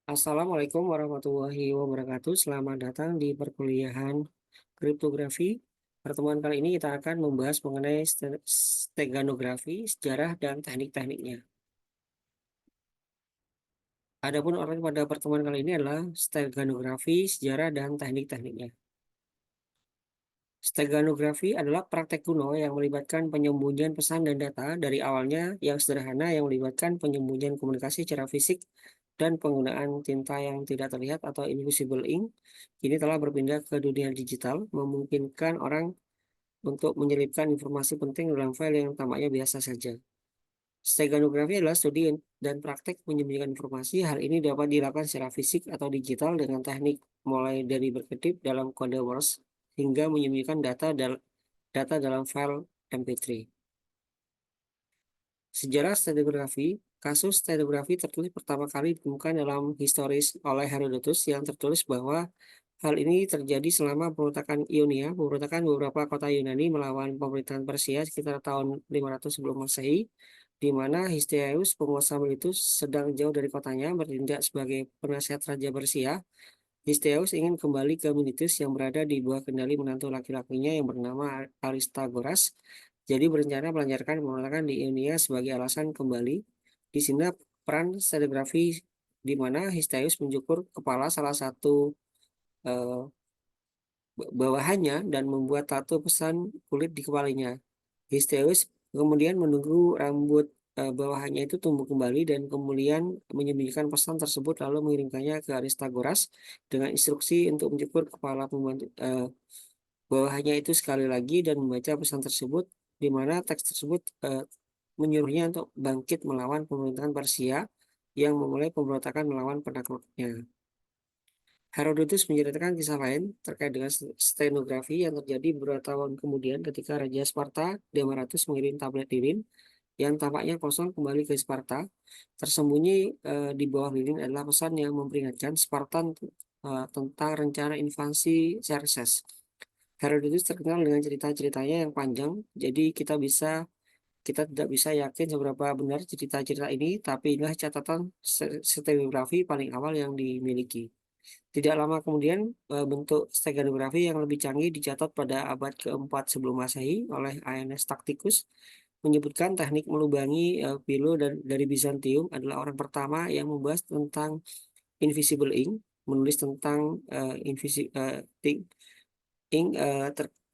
Assalamualaikum warahmatullahi wabarakatuh. Selamat datang di perkuliahan kriptografi. Pertemuan kali ini kita akan membahas mengenai steganografi, sejarah, dan teknik-tekniknya. Adapun orang pada pertemuan kali ini adalah steganografi, sejarah, dan teknik-tekniknya. Steganografi adalah praktek kuno yang melibatkan penyembunyian pesan dan data dari awalnya yang sederhana yang melibatkan penyembunyian komunikasi secara fisik dan penggunaan tinta yang tidak terlihat atau invisible ink. Kini telah berpindah ke dunia digital, memungkinkan orang untuk menyelipkan informasi penting dalam file yang tampaknya biasa saja. Steganografi adalah studi dan praktek menyembunyikan informasi. Hal ini dapat dilakukan secara fisik atau digital dengan teknik mulai dari berkedip dalam kode Morse hingga menyembunyikan data dalam file MP3. Sejarah stenografi, kasus stenografi tertulis pertama kali ditemukan dalam historis oleh Herodotus yang tertulis bahwa hal ini terjadi selama pemberontakan Ionia, pemberontakan beberapa kota Yunani melawan pemerintahan Persia sekitar tahun 500 sebelum Masehi, di mana Histiaeus, penguasa Miletus, sedang jauh dari kotanya bertindak sebagai penasihat Raja Persia. Histiaeus ingin kembali ke Miletus yang berada di bawah kendali menantu laki-lakinya yang bernama Aristagoras. Jadi berencana melancarkan pemberontakan di Ionia sebagai alasan kembali. Di sini peran stenografi di mana Histiaeus mencukur kepala salah satu eh, bawahannya dan membuat tato pesan kulit di kepalanya. Histeus kemudian menunggu rambut bawahannya itu tumbuh kembali dan kemudian menyembunyikan pesan tersebut lalu mengirimkannya ke Aristagoras dengan instruksi untuk mencukur kepala pembantu bawahannya itu sekali lagi dan membaca pesan tersebut di mana teks tersebut menyuruhnya untuk bangkit melawan pemerintahan Persia yang memulai pemberontakan melawan penakluknya. Herodotus menceritakan kisah lain terkait dengan stenografi yang terjadi beberapa tahun kemudian ketika Raja Sparta Demaratus mengirim tablet lilin yang tampaknya kosong kembali ke Sparta. Tersembunyi di bawah lilin adalah pesan yang memperingatkan Spartan tentang rencana invasi Xerxes. Herodotus terkenal dengan cerita-ceritanya yang panjang, jadi kita tidak bisa yakin seberapa benar cerita-cerita ini, tapi inilah catatan stenografi paling awal yang dimiliki. Tidak lama kemudian, bentuk steganografi yang lebih canggih dicatat pada abad keempat sebelum Masehi oleh Aeneas Tacticus menyebutkan teknik melubangi Philo dan dari Bizantium adalah orang pertama yang membahas tentang invisible ink, menulis tentang ink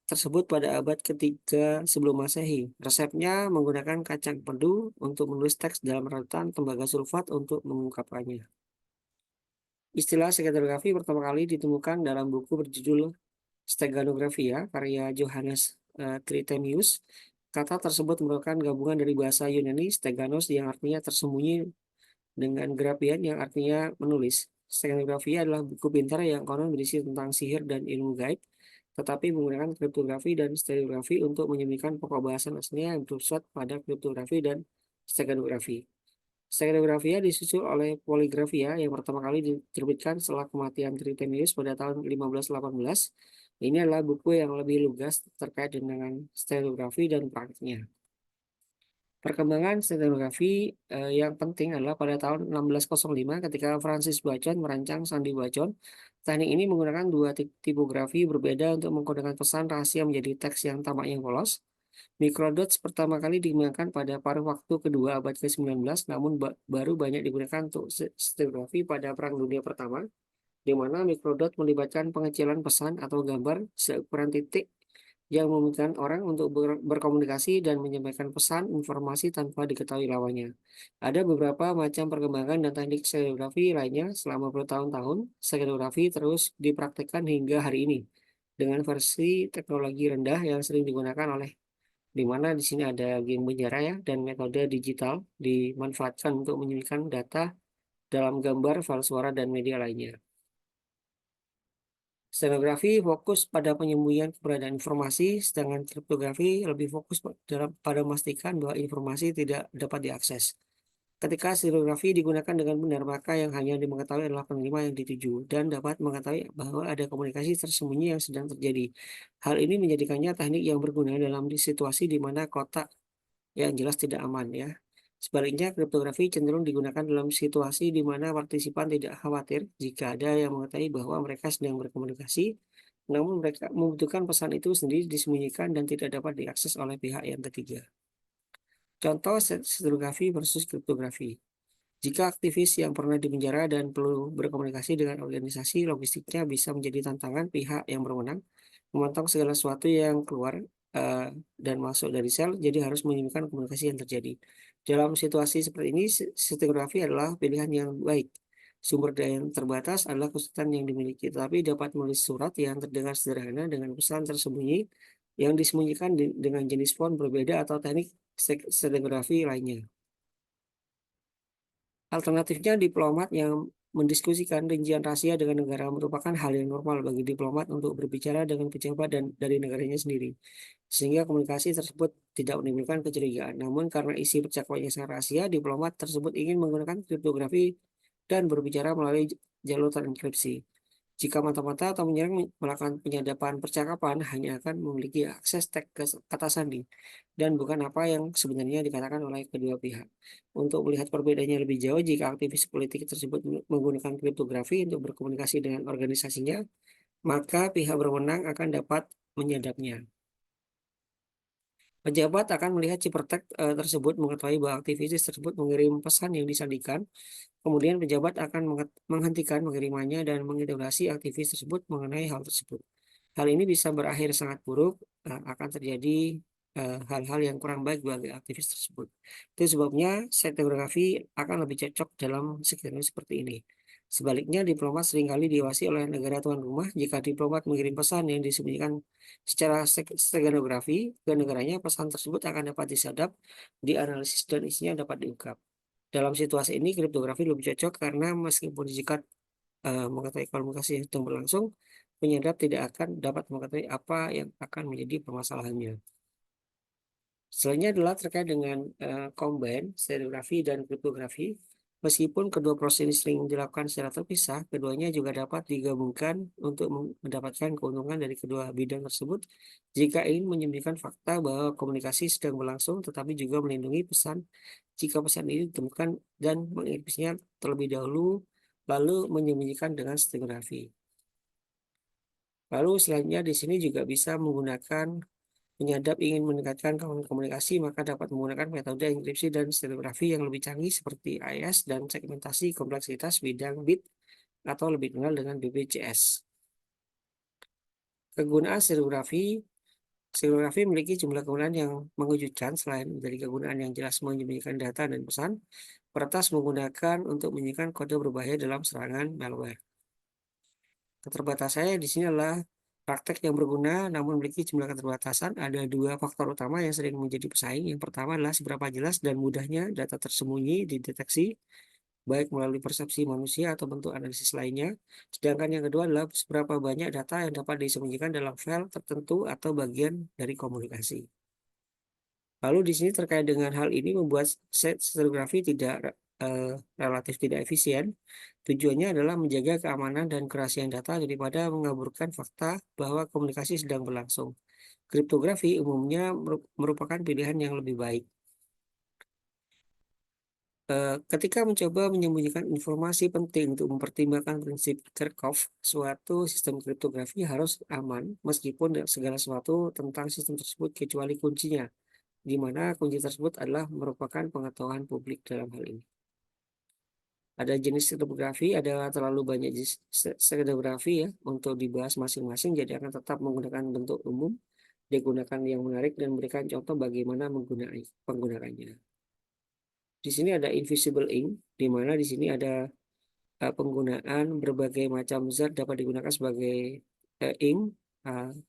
tersebut pada abad ketiga sebelum Masehi. Resepnya menggunakan kacang empedu untuk menulis teks dalam rarutan tembaga sulfat untuk mengungkapkannya. Istilah steganografi pertama kali ditemukan dalam buku berjudul Steganographia karya Johannes Trithemius. Kata tersebut merupakan gabungan dari bahasa Yunani steganos yang artinya tersembunyi dengan grafian yang artinya menulis. Steganographia adalah buku pintar yang konon berisi tentang sihir dan ilmu gaib, tetapi menggunakan kriptografi dan stereografi untuk menyembunyikan pokok bahasan aslinya yang berpusat pada kriptografi dan steganografi. Steganographia disusul oleh Poligrafia yang pertama kali diterbitkan setelah kematian Trithemius pada tahun 1518. Ini adalah buku yang lebih lugas terkait dengan stenografi dan praktiknya. Perkembangan stenografi yang penting adalah pada tahun 1605 ketika Francis Bacon merancang Sandi Bacon. Teknik ini menggunakan dua tipografi berbeda untuk mengkodekan pesan rahasia menjadi teks yang tampaknya polos. Microdots pertama kali digunakan pada paruh waktu kedua abad ke-19, namun baru banyak digunakan untuk stenografi pada Perang Dunia Pertama, di mana microdot melibatkan pengecilan pesan atau gambar seukuran titik yang memungkinkan orang untuk berkomunikasi dan menyampaikan pesan informasi tanpa diketahui lawannya. Ada beberapa macam perkembangan dan teknik stenografi lainnya selama bertahun-tahun. Stenografi terus dipraktikkan hingga hari ini dengan versi teknologi rendah yang sering digunakan oleh di mana di sini ada game penjara ya dan metode digital dimanfaatkan untuk menyembunyikan data dalam gambar, file suara, dan media lainnya. Stenografi fokus pada penyembunyian keberadaan informasi, sedangkan kriptografi lebih fokus pada memastikan bahwa informasi tidak dapat diakses. Ketika stenografi digunakan dengan benar, maka yang hanya mengetahui adalah penerima yang dituju dan dapat mengetahui bahwa ada komunikasi tersembunyi yang sedang terjadi. Hal ini menjadikannya teknik yang berguna dalam situasi di mana kotak yang jelas tidak aman ya. Sebaliknya, kriptografi cenderung digunakan dalam situasi di mana partisipan tidak khawatir jika ada yang mengetahui bahwa mereka sedang berkomunikasi, namun mereka membutuhkan pesan itu sendiri disembunyikan dan tidak dapat diakses oleh pihak yang ketiga. Contoh stratigrafi versus kriptografi. Jika aktivis yang pernah dipenjara dan perlu berkomunikasi dengan organisasi logistiknya bisa menjadi tantangan pihak yang berwenang memantau segala sesuatu yang keluar dan masuk dari sel, jadi harus menyembunyikan komunikasi yang terjadi. Dalam situasi seperti ini, stratigrafi adalah pilihan yang baik. Sumber daya yang terbatas adalah kesulitan yang dimiliki, tetapi dapat menulis surat yang terdengar sederhana dengan pesan tersembunyi yang disembunyikan dengan jenis font berbeda atau teknik stratigrafi lainnya. Alternatifnya, diplomat yang mendiskusikan rincian rahasia dengan negara merupakan hal yang normal bagi diplomat untuk berbicara dengan pejabat dan dari negaranya sendiri, sehingga komunikasi tersebut tidak menimbulkan kecurigaan. Namun karena isi percakapannya sangat rahasia, diplomat tersebut ingin menggunakan kriptografi dan berbicara melalui jalur terenkripsi. Jika mata-mata atau menyerang melakukan penyadapan percakapan, hanya akan memiliki akses teks ke kata sandi dan bukan apa yang sebenarnya dikatakan oleh kedua pihak. Untuk melihat perbedaannya lebih jauh, jika aktivis politik tersebut menggunakan kriptografi untuk berkomunikasi dengan organisasinya, maka pihak berwenang akan dapat menyadapnya. Pejabat akan melihat cipertek tersebut, mengetahui bahwa aktivis tersebut mengirim pesan yang disandikan. Kemudian pejabat akan menghentikan pengirimannya dan menginterogasi aktivis tersebut mengenai hal tersebut. Hal ini bisa berakhir sangat buruk, akan terjadi hal-hal yang kurang baik bagi aktivis tersebut. Itu sebabnya sektografi akan lebih cocok dalam skenario seperti ini. Sebaliknya, diplomat seringkali diawasi oleh negara tuan rumah. Jika diplomat mengirim pesan yang disembunyikan secara stenografi ke negaranya, pesan tersebut akan dapat disadap, dianalisis, dan isinya dapat diungkap. Dalam situasi ini, kriptografi lebih cocok karena meskipun jika mengetahui komunikasi yang sedang berlangsung, penyadap tidak akan dapat mengetahui apa yang akan menjadi permasalahannya. Selanjutnya adalah terkait dengan combine, stereografi, dan kriptografi. Meskipun kedua proses ini sering dilakukan secara terpisah, keduanya juga dapat digabungkan untuk mendapatkan keuntungan dari kedua bidang tersebut jika ingin menyembunyikan fakta bahwa komunikasi sedang berlangsung, tetapi juga melindungi pesan jika pesan ini ditemukan dan mengenkripsinya terlebih dahulu, lalu menyembunyikan dengan stereografi. Lalu selanjutnya di sini juga bisa menggunakan penyadap ingin meningkatkan komunikasi, maka dapat menggunakan metode enkripsi dan stereografi yang lebih canggih seperti AES dan segmentasi kompleksitas bidang bit atau lebih dikenal dengan BPCS. Kegunaan stereografi memiliki jumlah kegunaan yang mengejutkan. Selain dari kegunaan yang jelas menyembunyikan data dan pesan, peretas menggunakan untuk menyembunyikan kode berbahaya dalam serangan malware. Keterbatasannya di sini adalah praktek yang berguna namun memiliki jumlah keterbatasan. Ada dua faktor utama yang sering menjadi pesaing. Yang pertama adalah seberapa jelas dan mudahnya data tersembunyi dideteksi, baik melalui persepsi manusia atau bentuk analisis lainnya. Sedangkan yang kedua adalah seberapa banyak data yang dapat disembunyikan dalam file tertentu atau bagian dari komunikasi. Lalu di sini terkait dengan hal ini membuat set stereografi relatif tidak efisien. Tujuannya adalah menjaga keamanan dan kerahasiaan data daripada mengaburkan fakta bahwa komunikasi sedang berlangsung. Kriptografi umumnya merupakan pilihan yang lebih baik. Ketika mencoba menyembunyikan informasi penting untuk mempertimbangkan prinsip Kerckhoff, suatu sistem kriptografi harus aman meskipun segala sesuatu tentang sistem tersebut kecuali kuncinya, di mana kunci tersebut adalah merupakan pengetahuan publik dalam hal ini. Ada jenis kriptografi, ada terlalu banyak jenis kriptografi ya untuk dibahas masing-masing, jadi akan tetap menggunakan bentuk umum, digunakan yang menarik dan memberikan contoh bagaimana penggunakannya. Di sini ada invisible ink, di mana di sini ada penggunaan berbagai macam zat dapat digunakan sebagai ink,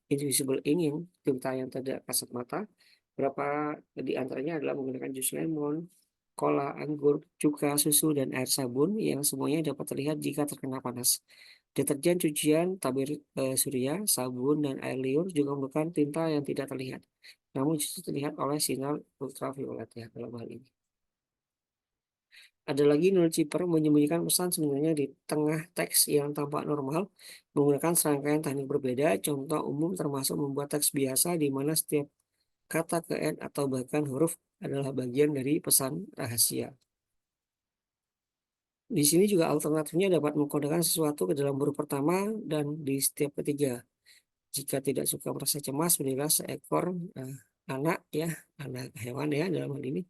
invisible ink yang tinta yang tidak kasat mata. Beberapa di antaranya adalah menggunakan jus lemon, cola, anggur, cuka, susu, dan air sabun yang semuanya dapat terlihat jika terkena panas. Deterjen cucian, tabir surya, sabun, dan air liur juga merupakan tinta yang tidak terlihat, namun justru terlihat oleh sinar ultraviolet ya dalam hal ini. Ada lagi null chipper menyembunyikan pesan sebenarnya di tengah teks yang tampak normal menggunakan serangkaian teknik berbeda. Contoh umum termasuk membuat teks biasa di mana setiap kata ke N atau bahkan huruf adalah bagian dari pesan rahasia. Di sini juga alternatifnya dapat mengkodekan sesuatu ke dalam huruf pertama dan di setiap ketiga. Jika tidak suka merasa cemas, berilah seekor anak ya, anak hewan ya dalam hal ini,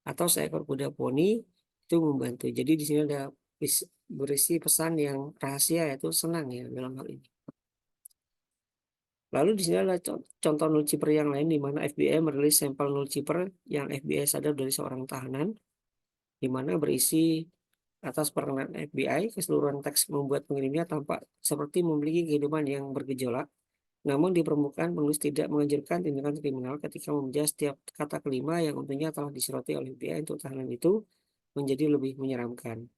atau seekor kuda poni itu membantu. Jadi di sini ada berisi pesan yang rahasia yaitu senang ya dalam hal ini. Lalu di sini ada contoh null chipper yang lain di mana FBI merilis sampel null chipper yang FBI sadap dari seorang tahanan, di mana berisi atas perkenan FBI, keseluruhan teks membuat pengirimnya tampak seperti memiliki kehidupan yang bergejolak. Namun di permukaan penulis tidak menganjurkan tindakan kriminal ketika membaca setiap kata kelima yang untungnya telah disoroti oleh FBI untuk tahanan itu menjadi lebih menyeramkan.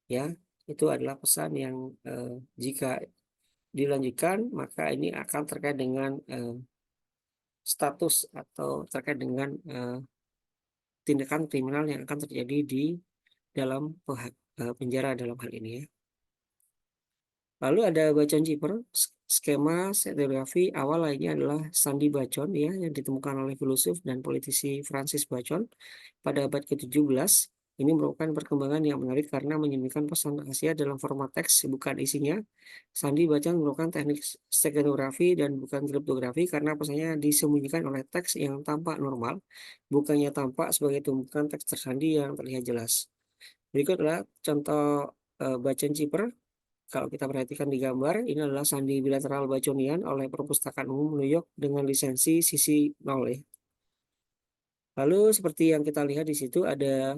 Ya, itu adalah pesan yang jika dilanjutkan maka ini akan terkait dengan status atau terkait dengan tindakan kriminal yang akan terjadi di dalam penjara dalam hal ini ya. Lalu ada bacaan Ciper, skema setigrafi awal lainnya adalah sandi bacon ya yang ditemukan oleh filosof dan politisi Francis Bacon pada abad ke-17. Ini merupakan perkembangan yang menarik karena menyembunyikan pesan rahasia dalam format teks bukan isinya. Sandi bacaan merupakan teknik stenografi dan bukan kriptografi karena pesannya disembunyikan oleh teks yang tampak normal, bukannya tampak sebagai tumpukan teks tersandi yang terlihat jelas. Berikut adalah contoh bacaan Ciper. Kalau kita perhatikan di gambar, ini adalah sandi bilateral baconian oleh Perpustakaan Umum New York dengan lisensi CC0 ya. Lalu seperti yang kita lihat di situ ada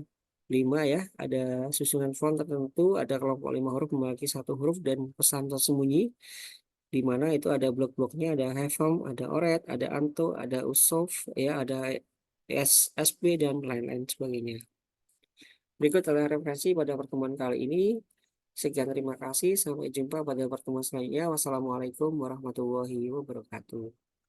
5 ya, ada susunan font tertentu, ada kelompok 5 huruf memiliki satu huruf dan pesan tersembunyi, di mana itu ada blok-bloknya, ada Hefem, ada Oret, ada Anto, ada Usof, ya, ada SSB dan lain-lain sebagainya. Berikut adalah referensi pada pertemuan kali ini. Sekian terima kasih. Sampai jumpa pada pertemuan selanjutnya. Wassalamualaikum warahmatullahi wabarakatuh.